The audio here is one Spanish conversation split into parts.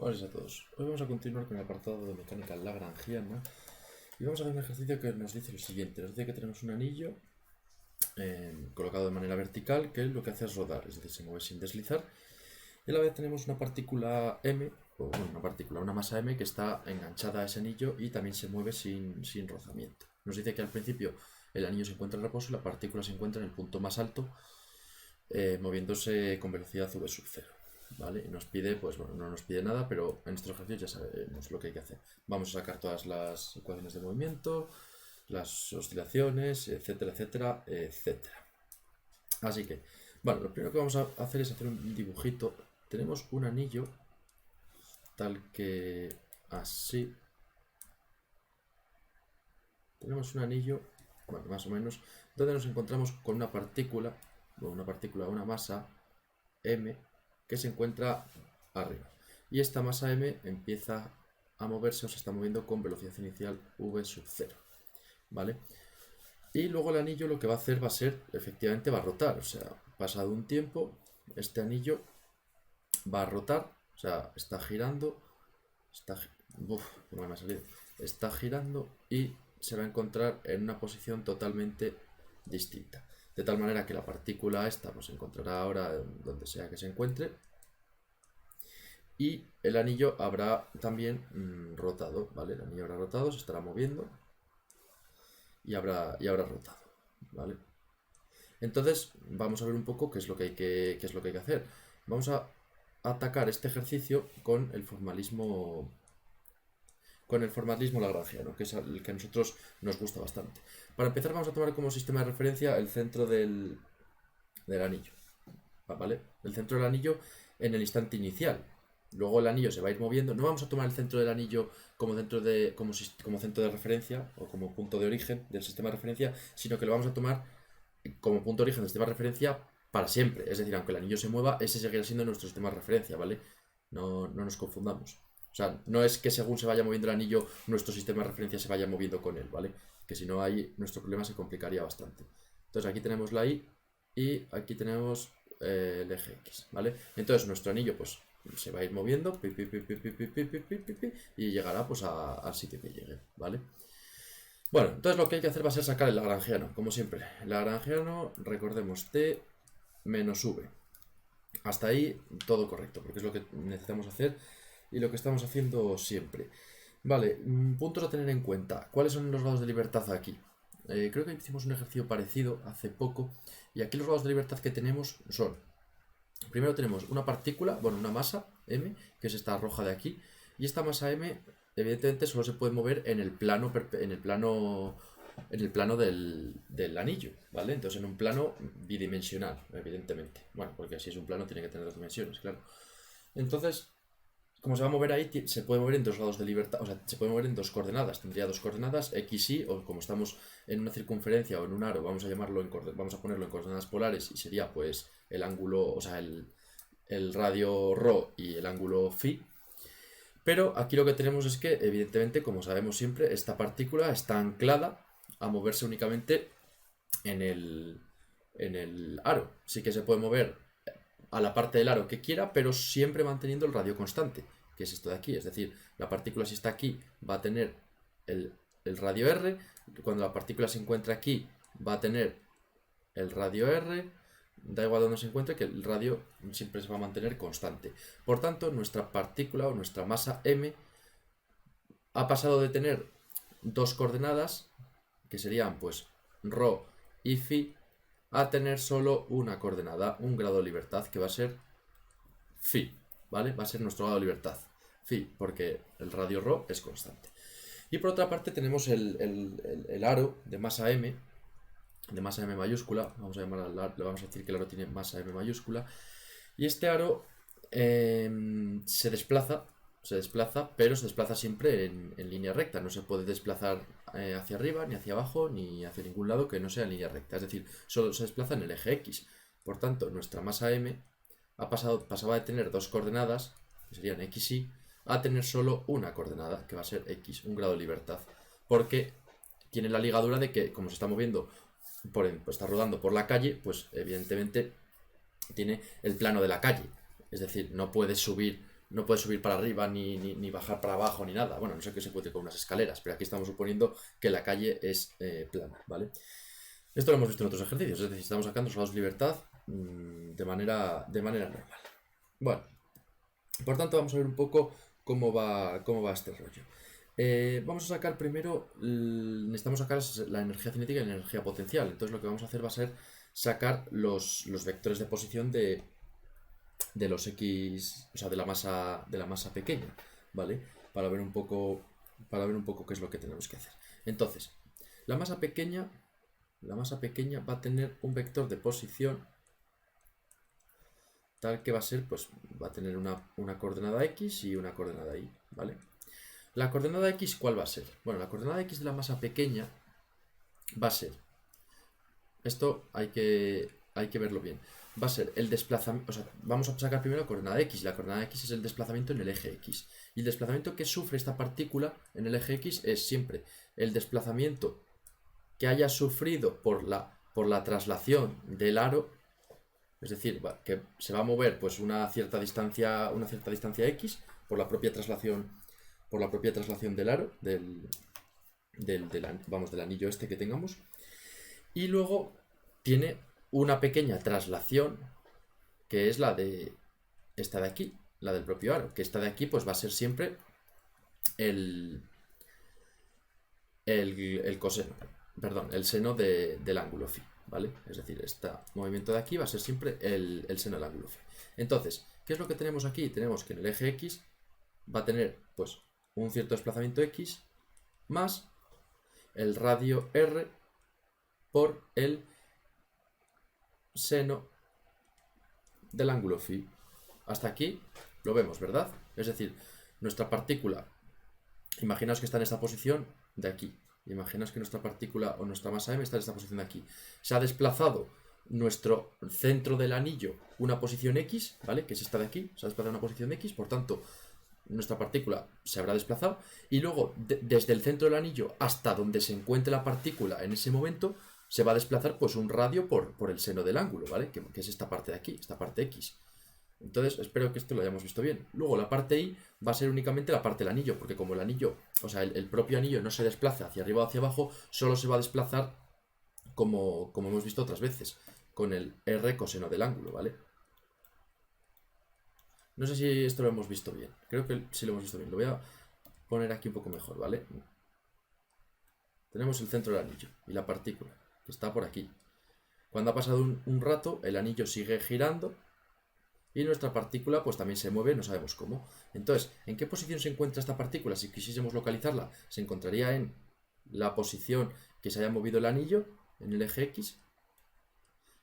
Buenas a todos. Hoy vamos a continuar con el apartado de mecánica lagrangiana y vamos a hacer un ejercicio que nos dice lo siguiente. Nos dice que tenemos un anillo colocado de manera vertical que lo que hace es rodar, es decir, se mueve sin deslizar. Y a la vez tenemos una partícula M, o bueno, una masa M que está enganchada a ese anillo y también se mueve sin rozamiento. Nos dice que al principio el anillo se encuentra en reposo y la partícula se encuentra en el punto más alto, moviéndose con velocidad v sub 0. ¿Vale? Y nos pide, pues bueno, no nos pide nada, pero en estos ejercicios ya sabemos lo que hay que hacer. Vamos a sacar todas las ecuaciones de movimiento, las oscilaciones, etcétera, etcétera, etcétera. Así que, bueno, lo primero que vamos a hacer es hacer un dibujito. Tenemos un anillo, tal que así. Tenemos un anillo, bueno, más o menos, donde nos encontramos con una partícula, una masa M, que se encuentra arriba. Y esta masa M empieza a moverse o se está moviendo con velocidad inicial v sub 0. ¿Vale? Y luego el anillo lo que va a hacer efectivamente va a rotar. O sea, pasado un tiempo, este anillo va a rotar. O sea, está girando. Está girando y se va a encontrar en una posición totalmente distinta. De tal manera que la partícula esta pues, se encontrará ahora donde sea que se encuentre. Y el anillo habrá también rotado, ¿vale? El anillo habrá rotado, se estará moviendo y habrá rotado, ¿vale? Entonces, vamos a ver un poco qué es lo que hay que hacer. Vamos a atacar este ejercicio con el formalismo lagrangiano, que es el que a nosotros nos gusta bastante. Para empezar vamos a tomar como sistema de referencia el centro del anillo, ¿vale? El centro del anillo en el instante inicial. Luego el anillo se va a ir moviendo. No vamos a tomar el centro del anillo como centro de referencia o como punto de origen del sistema de referencia, sino que lo vamos a tomar como punto de origen del sistema de referencia para siempre. Es decir, aunque el anillo se mueva, ese seguirá siendo nuestro sistema de referencia, ¿vale? No nos confundamos. O sea, no es que según se vaya moviendo el anillo, nuestro sistema de referencia se vaya moviendo con él, ¿vale? Que si no, ahí nuestro problema se complicaría bastante. Entonces aquí tenemos la Y y aquí tenemos el eje X, ¿vale? Entonces nuestro anillo pues se va a ir moviendo y llegará pues al sitio que llegue, ¿vale? Bueno, entonces lo que hay que hacer va a ser sacar el lagrangiano, como siempre. El lagrangiano, recordemos, T menos V. Hasta ahí todo correcto, porque es lo que necesitamos hacer y lo que estamos haciendo siempre. Vale, puntos a tener en cuenta. ¿Cuáles son los grados de libertad aquí? Creo que hicimos un ejercicio parecido hace poco y aquí los grados de libertad que tenemos son: primero tenemos una partícula, bueno, una masa M, que es esta roja de aquí, y esta masa M evidentemente solo se puede mover en el plano del anillo, ¿vale? Entonces en un plano bidimensional, evidentemente. Bueno, porque si es un plano tiene que tener dos dimensiones, claro. Entonces, como se va a mover ahí, se puede mover en dos grados de libertad, o sea, se puede mover en dos coordenadas. Tendría dos coordenadas, X, Y, o como estamos en una circunferencia o en un aro, vamos a ponerlo en coordenadas polares y sería pues el ángulo, o sea, el radio ρ y el ángulo φ. Pero aquí lo que tenemos es que, evidentemente, como sabemos siempre, esta partícula está anclada a moverse únicamente en el aro. Sí que se puede mover a la parte del aro que quiera, pero siempre manteniendo el radio constante, que es esto de aquí. Es decir, la partícula si está aquí va a tener el radio R, cuando la partícula se encuentra aquí va a tener el radio R, da igual donde se encuentre, que el radio siempre se va a mantener constante. Por tanto, nuestra partícula o nuestra masa M ha pasado de tener dos coordenadas, que serían pues ρ y φ, a tener solo una coordenada, un grado de libertad, que va a ser φ, ¿vale? Va a ser nuestro grado de libertad, φ, porque el radio ρ es constante. Y por otra parte tenemos el aro de masa M, mayúscula, le vamos a decir que el aro tiene masa M mayúscula, y este aro se desplaza, pero se desplaza siempre en línea recta. No se puede desplazar hacia arriba, ni hacia abajo, ni hacia ningún lado que no sea en línea recta. Es decir, solo se desplaza en el eje X. Por tanto, nuestra masa M pasaba de tener dos coordenadas, que serían X, Y, a tener solo una coordenada, que va a ser X, un grado de libertad. Porque tiene la ligadura de que, como se está moviendo, está rodando por la calle, pues evidentemente tiene el plano de la calle. Es decir, no puede subir no puede subir para arriba ni bajar para abajo ni nada. Bueno, no sé qué se puede con unas escaleras, pero aquí estamos suponiendo que la calle es plana, ¿vale? Esto lo hemos visto en otros ejercicios, es decir, estamos sacando los lados de libertad de manera normal. Bueno, por tanto vamos a ver un poco cómo va este rollo. Vamos a sacar primero, necesitamos sacar la energía cinética y la energía potencial. Entonces lo que vamos a hacer va a ser sacar los vectores de posición de los X, o sea, de la masa pequeña, ¿vale? Para ver un poco qué es lo que tenemos que hacer. Entonces, la masa pequeña va a tener un vector de posición tal que va a ser, pues va a tener una coordenada X y una coordenada Y, ¿vale? La coordenada X, ¿cuál va a ser? Bueno, la coordenada X de la masa pequeña va a ser, esto hay que verlo bien, va a ser el desplazamiento, o sea, vamos a sacar primero la coordenada X, la coordenada X es el desplazamiento en el eje X, y el desplazamiento que sufre esta partícula en el eje X es siempre el desplazamiento que haya sufrido por la traslación del aro, es decir, que se va a mover pues una cierta distancia X por la propia traslación del aro, del anillo este que tengamos, y luego tiene una pequeña traslación que es la de esta de aquí, la del propio aro, que esta de aquí pues va a ser siempre el coseno, perdón, el seno del ángulo phi, ¿vale? Es decir, este movimiento de aquí va a ser siempre el seno del ángulo phi. Entonces, ¿qué es lo que tenemos aquí? Tenemos que en el eje X va a tener pues un cierto desplazamiento X más el radio R por el seno del ángulo phi. Hasta aquí lo vemos, ¿verdad? Es decir, nuestra partícula, imaginaos que está en esta posición de aquí. Imaginaos que nuestra partícula o nuestra masa m está en esta posición de aquí. Se ha desplazado nuestro centro del anillo una posición X, ¿vale? Que es esta de aquí. Se ha desplazado una posición X, por tanto, nuestra partícula se habrá desplazado. Y luego, desde el centro del anillo hasta donde se encuentre la partícula en ese momento, se va a desplazar pues un radio por el seno del ángulo, ¿vale? Que es esta parte de aquí, esta parte X. Entonces, espero que esto lo hayamos visto bien. Luego, la parte Y va a ser únicamente la parte del anillo, porque como el anillo, o sea, el propio anillo no se desplaza hacia arriba o hacia abajo, solo se va a desplazar como hemos visto otras veces, con el R coseno del ángulo, ¿vale? No sé si esto lo hemos visto bien. Creo que sí lo hemos visto bien. Lo voy a poner aquí un poco mejor, ¿vale? Tenemos el centro del anillo y la partícula, que está por aquí. Cuando ha pasado un rato, el anillo sigue girando y nuestra partícula pues también se mueve, no sabemos cómo. Entonces, ¿en qué posición se encuentra esta partícula? Si quisiésemos localizarla, se encontraría en la posición que se haya movido el anillo, en el eje X,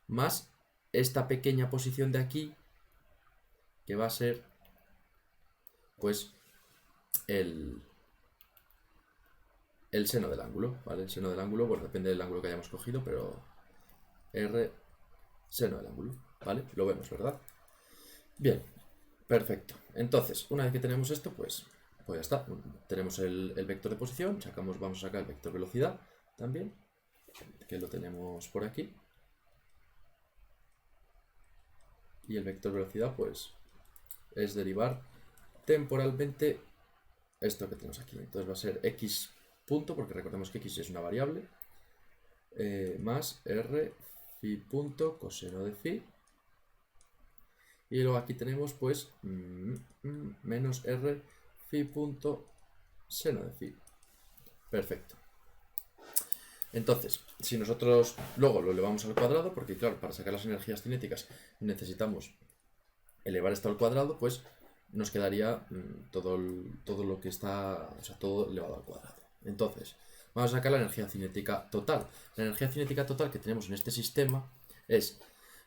más esta pequeña posición de aquí, que va a ser pues el seno del ángulo, ¿vale? El seno del ángulo, bueno, depende del ángulo que hayamos cogido, pero R, seno del ángulo, ¿vale? Lo vemos, ¿verdad? Bien, perfecto. Entonces, una vez que tenemos esto, pues ya está. Tenemos el vector de posición, vamos a sacar el vector velocidad también, que lo tenemos por aquí. Y el vector velocidad, pues, es derivar temporalmente esto que tenemos aquí. Entonces va a ser x punto, porque recordemos que x es una variable, más r phi punto coseno de phi. Y luego aquí tenemos pues menos r phi punto seno de phi. Perfecto. Entonces, si nosotros luego lo elevamos al cuadrado, porque claro, para sacar las energías cinéticas necesitamos elevar esto al cuadrado, pues nos quedaría todo lo que está, o sea, todo elevado al cuadrado. Entonces, vamos a sacar la energía cinética total. La energía cinética total que tenemos en este sistema es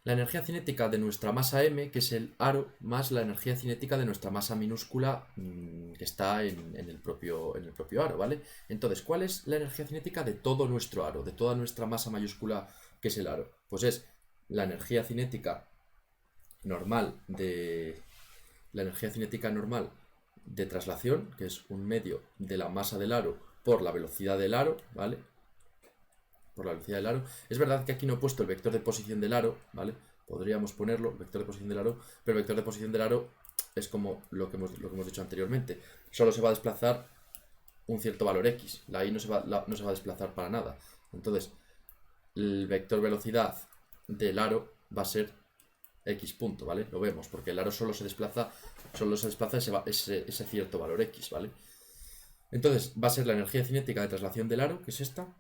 la energía cinética de nuestra masa m, que es el aro, más la energía cinética de nuestra masa minúscula que está en el propio aro, ¿vale? Entonces, ¿cuál es la energía cinética de todo nuestro aro, de toda nuestra masa mayúscula que es el aro? Pues es la energía cinética normal de traslación, que es un medio de la masa del aro por la velocidad del aro, ¿vale? Por la velocidad del aro. Es verdad que aquí no he puesto el vector de posición del aro, ¿vale? Podríamos ponerlo, el vector de posición del aro, pero el vector de posición del aro es como lo que hemos dicho anteriormente. Solo se va a desplazar un cierto valor x. La y no se va a desplazar para nada. Entonces, el vector velocidad del aro va a ser x punto, ¿vale? Lo vemos, porque el aro solo se desplaza ese cierto valor x, ¿vale? Entonces, va a ser la energía cinética de traslación del aro, que es esta,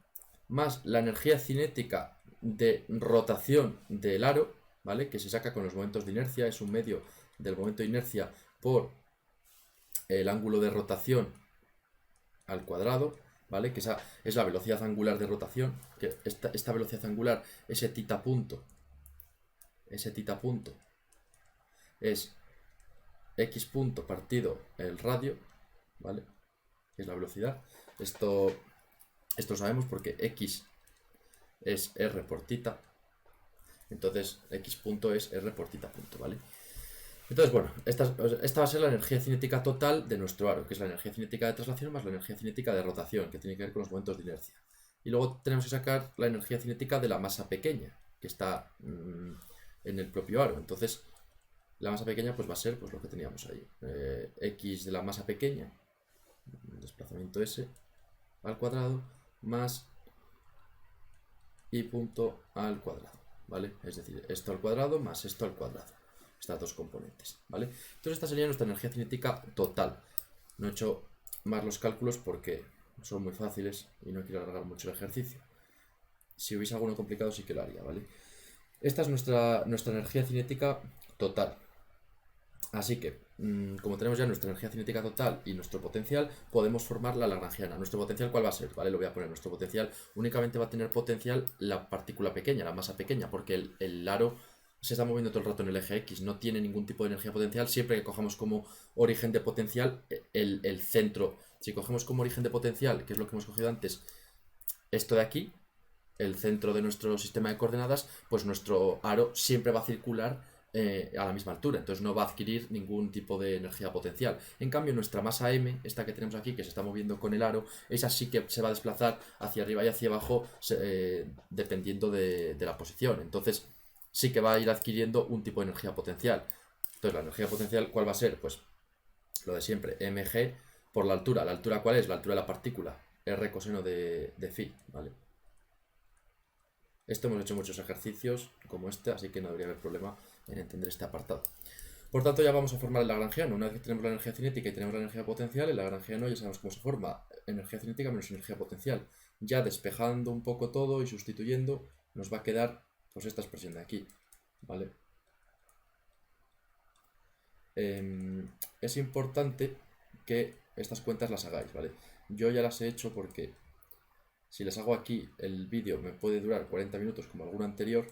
más la energía cinética de rotación del aro, ¿vale? Que se saca con los momentos de inercia, es un medio del momento de inercia por el ángulo de rotación al cuadrado, ¿vale? Que esa es la velocidad angular de rotación, que esta velocidad angular, ese tita punto, es x punto partido el radio, ¿vale? Que es la velocidad. Esto lo sabemos porque x es r por tita, entonces x punto es r por tita punto, ¿vale? Entonces, bueno, esta va a ser la energía cinética total de nuestro aro, que es la energía cinética de traslación más la energía cinética de rotación, que tiene que ver con los momentos de inercia. Y luego tenemos que sacar la energía cinética de la masa pequeña, que está en el propio aro. Entonces, la masa pequeña pues va a ser pues, lo que teníamos ahí. X de la masa pequeña, desplazamiento S al cuadrado, más y punto al cuadrado, ¿vale? Es decir, esto al cuadrado más esto al cuadrado. Estas dos componentes, ¿vale? Entonces esta sería nuestra energía cinética total. No he hecho más los cálculos porque son muy fáciles y no quiero alargar mucho el ejercicio. Si hubiese alguno complicado sí que lo haría, ¿vale? Esta es nuestra energía cinética total. Así que, como tenemos ya nuestra energía cinética total y nuestro potencial, podemos formar la lagrangiana. ¿Nuestro potencial cuál va a ser? ¿Vale? Lo voy a poner. Nuestro potencial únicamente va a tener potencial la partícula pequeña, la masa pequeña, porque el aro se está moviendo todo el rato en el eje X, no tiene ningún tipo de energía potencial, siempre que cojamos como origen de potencial el centro. Si cogemos como origen de potencial, que es lo que hemos cogido antes, esto de aquí, el centro de nuestro sistema de coordenadas, pues nuestro aro siempre va a circular a la misma altura, entonces no va a adquirir ningún tipo de energía potencial. En cambio, nuestra masa m, esta que tenemos aquí, que se está moviendo con el aro, esa sí que se va a desplazar hacia arriba y hacia abajo dependiendo de la posición. Entonces, sí que va a ir adquiriendo un tipo de energía potencial. Entonces, la energía potencial, ¿cuál va a ser? Pues lo de siempre, mg por la altura. ¿La altura cuál es? La altura de la partícula, r coseno de phi, ¿vale? Esto hemos hecho muchos ejercicios como este, así que no debería haber problema en entender este apartado. Por tanto, ya vamos a formar el lagrangiano. Una vez que tenemos la energía cinética y tenemos la energía potencial, el lagrangiano ya sabemos cómo se forma. Energía cinética menos energía potencial. Ya despejando un poco todo y sustituyendo, nos va a quedar pues esta expresión de aquí, ¿vale? Es importante que estas cuentas las hagáis, ¿vale? Yo ya las he hecho porque si les hago aquí, el vídeo me puede durar 40 minutos como alguno anterior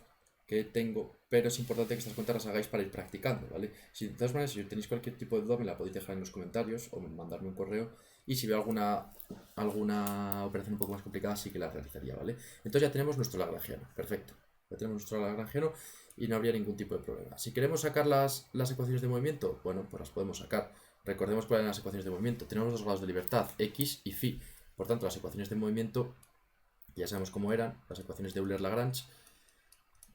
que tengo, pero es importante que estas cuentas las hagáis para ir practicando, ¿vale? Si de todas maneras, si tenéis cualquier tipo de duda, me la podéis dejar en los comentarios o mandarme un correo, y si veo alguna operación un poco más complicada, sí que la realizaría, ¿vale? Entonces ya tenemos nuestro lagrangiano, perfecto. Ya tenemos nuestro lagrangiano y no habría ningún tipo de problema. Si queremos sacar las ecuaciones de movimiento, bueno, pues las podemos sacar. Recordemos cuáles eran las ecuaciones de movimiento. Tenemos dos grados de libertad, x y phi. Por tanto, las ecuaciones de movimiento ya sabemos cómo eran, las ecuaciones de Euler-Lagrange,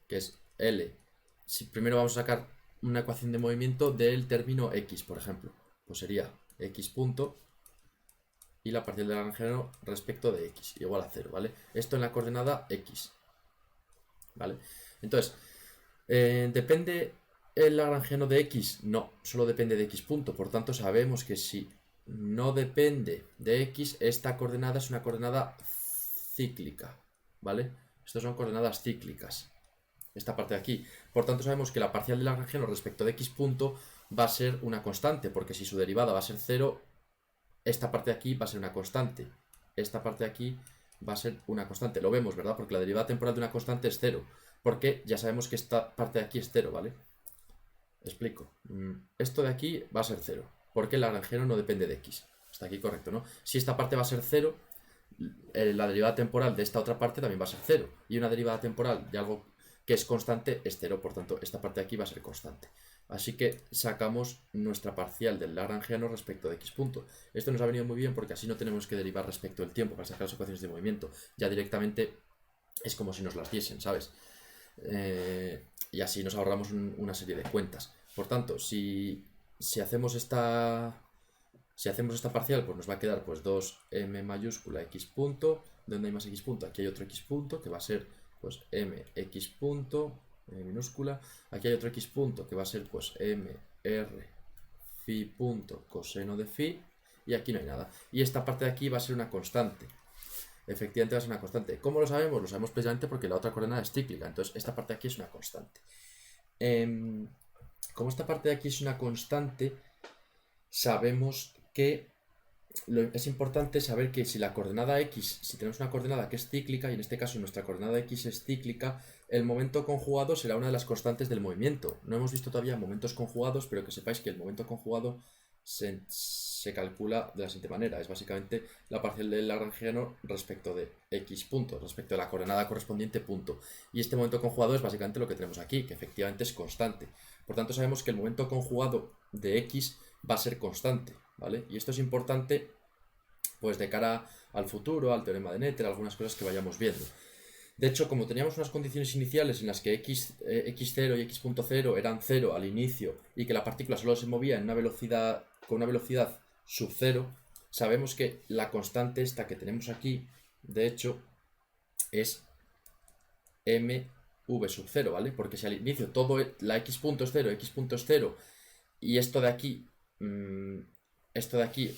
que es L. Si primero vamos a sacar una ecuación de movimiento del término x, por ejemplo, pues sería x punto y la parcial del lagrangiano respecto de x, igual a 0, ¿vale? Esto en la coordenada x, ¿vale? Entonces, ¿depende el lagrangiano de x? No, solo depende de x punto, por tanto sabemos que si no depende de x, esta coordenada es una coordenada cíclica, ¿vale? Estas son coordenadas cíclicas, esta parte de aquí. Por tanto, sabemos que la parcial del lagrangiano respecto de x punto va a ser una constante, porque si su derivada va a ser 0, esta parte de aquí va a ser una constante. Esta parte de aquí va a ser una constante. Lo vemos, ¿verdad? Porque la derivada temporal de una constante es 0. Porque ya sabemos que esta parte de aquí es 0, ¿vale? Explico. Esto de aquí va a ser 0, porque el lagrangiano no depende de x. Está aquí correcto, ¿no? Si esta parte va a ser 0, la derivada temporal de esta otra parte también va a ser 0. Y una derivada temporal de algo que es constante es 0, por tanto esta parte de aquí va a ser constante. Así que sacamos nuestra parcial del lagrangiano respecto de x punto. Esto nos ha venido muy bien porque así no tenemos que derivar respecto del tiempo para sacar las ecuaciones de movimiento. Ya directamente es como si nos las diesen, ¿sabes? Y así nos ahorramos una serie de cuentas. Por tanto, si si hacemos esta... Si hacemos esta parcial, pues nos va a quedar pues 2m mayúscula x punto. ¿Dónde hay más x punto? Aquí hay otro x punto que va a ser pues mx punto, minúscula. Aquí hay otro x punto que va a ser pues mr phi punto coseno de phi. Y aquí no hay nada. Y esta parte de aquí va a ser una constante. Efectivamente va a ser una constante. ¿Cómo lo sabemos? Lo sabemos precisamente porque la otra coordenada es cíclica. Entonces esta parte de aquí es una constante. Como esta parte de aquí es una constante, sabemos que es importante saber que si la coordenada x, si tenemos una coordenada que es cíclica, y en este caso nuestra coordenada x es cíclica, el momento conjugado será una de las constantes del movimiento. No hemos visto todavía momentos conjugados, pero que sepáis que el momento conjugado se calcula de la siguiente manera. Es básicamente la parcial del lagrangiano respecto de x punto, respecto de la coordenada correspondiente punto. Y este momento conjugado es básicamente lo que tenemos aquí, que efectivamente es constante. Por tanto, sabemos que el momento conjugado de x va a ser constante, ¿vale? Y esto es importante pues de cara al futuro, al teorema de Noether, algunas cosas que vayamos viendo. De hecho, como teníamos unas condiciones iniciales en las que x0 y x.0 eran 0 al inicio y que la partícula solo se movía en una velocidad, con una velocidad sub 0, sabemos que la constante esta que tenemos aquí, de hecho, es mv sub 0, ¿vale? Porque si al inicio todo la x punto es 0, x punto es 0 y esto de aquí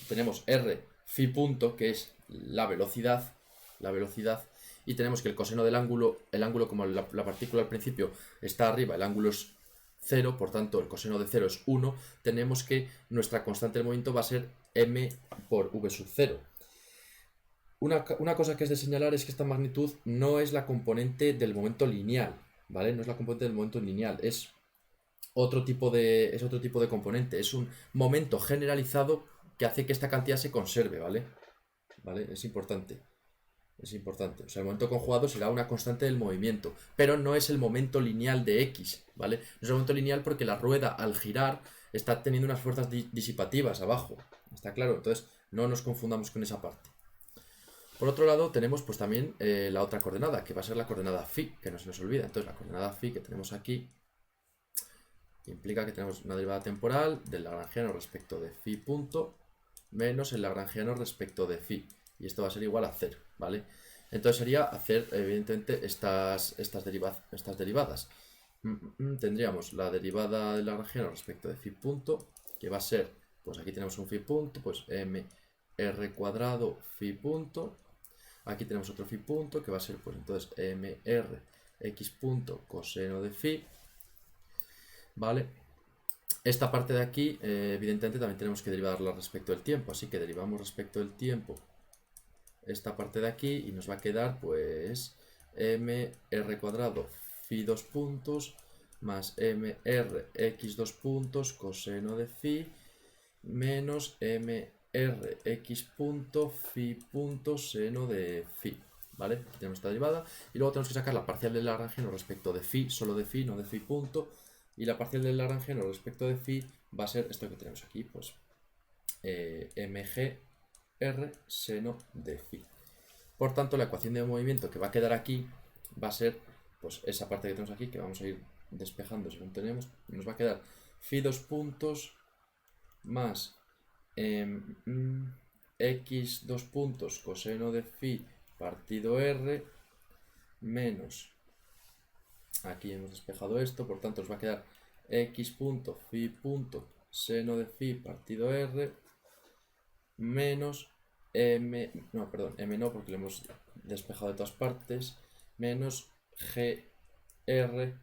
tenemos r phi punto, que es la velocidad, y tenemos que el coseno del ángulo, el ángulo como la partícula al principio está arriba, el ángulo es 0, por tanto el coseno de 0 es 1, tenemos que nuestra constante de movimiento va a ser m por v sub 0. Una cosa que es de señalar es que esta magnitud no es la componente del momento lineal, ¿vale? No es la componente del momento lineal, es otro tipo de componente, es un momento generalizado que hace que esta cantidad se conserve, ¿vale? ¿Vale? Es importante. Es importante. O sea, el momento conjugado será una constante del movimiento, pero no es el momento lineal de x, ¿vale? No es el momento lineal porque la rueda al girar está teniendo unas fuerzas disipativas abajo. ¿Está claro? Entonces, no nos confundamos con esa parte. Por otro lado, tenemos pues también la otra coordenada, que va a ser la coordenada phi, que no se nos olvida. Entonces, la coordenada phi que tenemos aquí implica que tenemos una derivada temporal del lagrangiano respecto de phi punto menos el lagrangiano respecto de phi. Y esto va a ser igual a 0, ¿vale? Entonces sería hacer, evidentemente, estas derivadas. Tendríamos la derivada del lagrangiano respecto de phi punto, que va a ser, pues aquí tenemos un phi punto, pues mr cuadrado phi punto. Aquí tenemos otro phi punto, que va a ser, pues entonces, mr x punto coseno de phi, ¿vale? Esta parte de aquí, evidentemente, también tenemos que derivarla respecto del tiempo, así que derivamos respecto del tiempo esta parte de aquí y nos va a quedar, pues, mr cuadrado phi 2 puntos más mr x 2 puntos coseno de phi menos mr x punto phi punto seno de phi, ¿vale? Aquí tenemos esta derivada y luego tenemos que sacar la parcial del lagrangiano respecto de phi, solo de phi, no de phi punto. Y la parcial del lagrangiano respecto de phi va a ser esto que tenemos aquí, pues mgr seno de phi. Por tanto, la ecuación de movimiento que va a quedar aquí va a ser pues esa parte que tenemos aquí, que vamos a ir despejando según tenemos. Nos va a quedar phi 2 puntos más x 2 puntos coseno de phi partido r menos, aquí hemos despejado esto, por tanto nos va a quedar x punto phi punto seno de phi partido r menos m no porque lo hemos despejado de todas partes, menos gr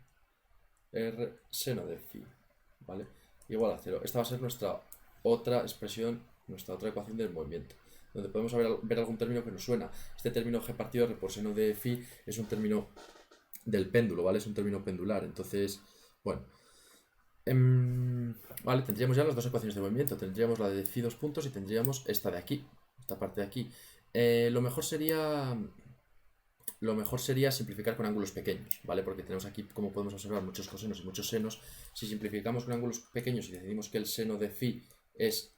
r seno de phi, ¿vale? Igual a 0. Esta va a ser nuestra otra expresión, nuestra otra ecuación del movimiento, donde podemos ver algún término que nos suena. Este término g partido r por seno de phi es un término del péndulo, ¿vale? Es un término pendular. Entonces, bueno, vale, tendríamos ya las dos ecuaciones de movimiento. Tendríamos la de phi 2 puntos y tendríamos esta de aquí, esta parte de aquí. Lo mejor sería simplificar con ángulos pequeños, ¿vale? Porque tenemos aquí, como podemos observar, muchos cosenos y muchos senos. Si simplificamos con ángulos pequeños y decidimos que el seno de phi es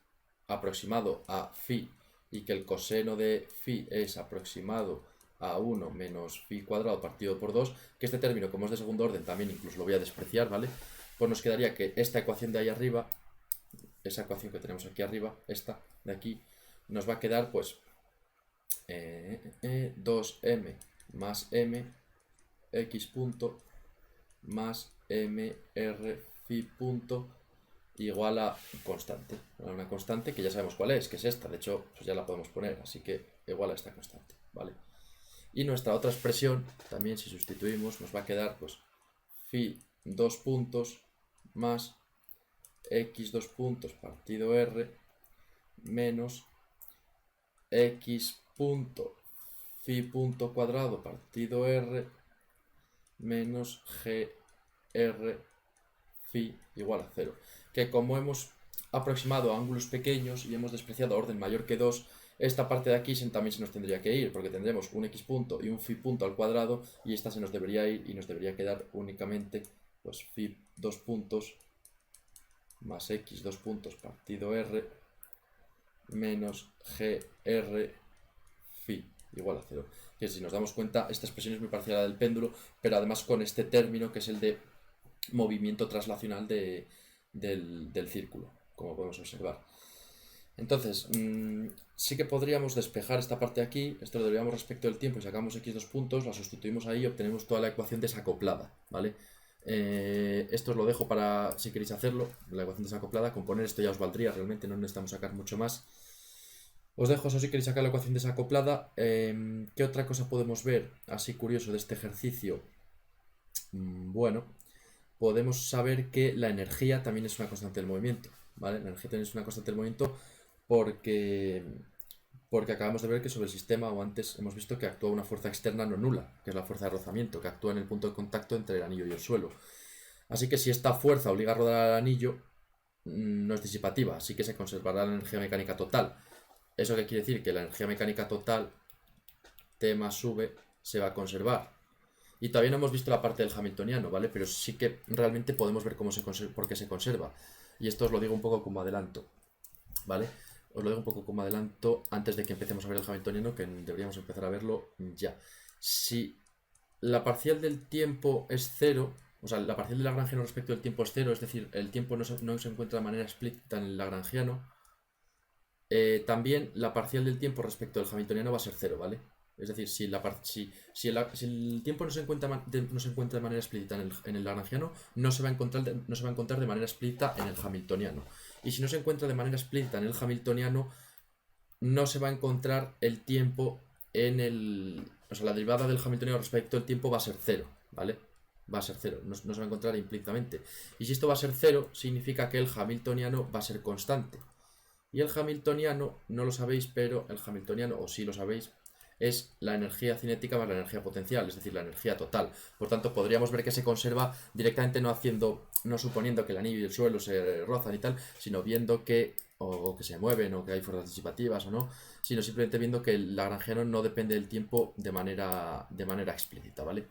aproximado a phi y que el coseno de phi es aproximado a 1 menos phi cuadrado partido por 2, que este término, como es de segundo orden, también incluso lo voy a despreciar, ¿vale? Pues nos quedaría que esta ecuación de ahí arriba esa ecuación que tenemos aquí arriba, esta de aquí, nos va a quedar pues 2m más m x punto más mr phi punto igual a constante. Una constante que ya sabemos cuál es, que es esta. De hecho, pues ya la podemos poner, así que igual a esta constante, ¿vale? Y nuestra otra expresión, también si sustituimos, nos va a quedar pues phi 2 puntos más x 2 puntos partido r menos x punto phi punto cuadrado partido r menos gr phi igual a 0. Que como hemos aproximado a ángulos pequeños y hemos despreciado orden mayor que 2, esta parte de aquí también se nos tendría que ir, porque tendremos un x punto y un phi punto al cuadrado, y esta se nos debería ir y nos debería quedar únicamente pues phi 2 puntos más x 2 puntos partido r menos gr phi igual a 0. Que si nos damos cuenta, esta expresión es muy parecida a la del péndulo, pero además con este término que es el de movimiento traslacional del círculo, como podemos observar. Entonces, sí que podríamos despejar esta parte de aquí, esto lo derivamos respecto del tiempo y sacamos x 2 puntos, la sustituimos ahí y obtenemos toda la ecuación desacoplada, ¿vale? Esto os lo dejo para, si queréis hacerlo, la ecuación desacoplada, con poner esto ya os valdría, realmente no necesitamos sacar mucho más. Os dejo eso si queréis sacar la ecuación desacoplada. ¿Qué otra cosa podemos ver así curioso de este ejercicio? Bueno, podemos saber que la energía también es una constante del movimiento, ¿vale? La energía también es una constante del movimiento porque acabamos de ver que sobre el sistema, o antes hemos visto que actúa una fuerza externa no nula, que es la fuerza de rozamiento, que actúa en el punto de contacto entre el anillo y el suelo. Así que si esta fuerza obliga a rodar al anillo, no es disipativa, así que se conservará la energía mecánica total. ¿Eso qué quiere decir? Que la energía mecánica total, T más V, se va a conservar. Y todavía no hemos visto la parte del hamiltoniano, ¿vale? Pero sí que realmente podemos ver por qué se conserva. Y esto os lo digo un poco como adelanto, ¿vale? Os lo digo un poco como adelanto antes de que empecemos a ver el hamiltoniano, que deberíamos empezar a verlo ya. Si la parcial del tiempo es cero, o sea, la parcial del lagrangiano respecto del tiempo es cero, es decir, el tiempo no se encuentra de manera explícita en el lagrangiano, también la parcial del tiempo respecto al hamiltoniano va a ser cero, ¿vale? Es decir, si el tiempo no se encuentra de manera explícita en el lagrangiano, no se va a encontrar de manera explícita en el hamiltoniano. Y si no se encuentra de manera explícita en el hamiltoniano, no se va a encontrar el tiempo en el... O sea, la derivada del hamiltoniano respecto al tiempo va a ser cero, ¿vale? Va a ser cero, no se va a encontrar implícitamente. Y si esto va a ser cero, significa que el hamiltoniano va a ser constante. Y el hamiltoniano, no lo sabéis, pero el hamiltoniano, o sí lo sabéis, es la energía cinética más la energía potencial, es decir, la energía total. Por tanto, podríamos ver que se conserva directamente no suponiendo que el anillo y el suelo se rozan y tal, sino viendo que, o que se mueven, o que hay fuerzas disipativas o no, sino simplemente viendo que el lagrangiano no depende del tiempo de manera explícita, ¿vale?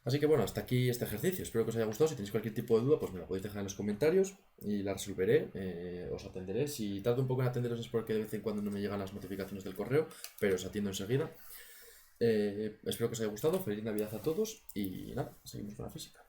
Así que bueno, hasta aquí este ejercicio. Espero que os haya gustado. Si tenéis cualquier tipo de duda, pues me la podéis dejar en los comentarios y la resolveré. Os atenderé. Si tardo un poco en atenderos es porque de vez en cuando no me llegan las notificaciones del correo, pero os atiendo enseguida. Espero que os haya gustado. Feliz Navidad a todos y nada, seguimos con la física.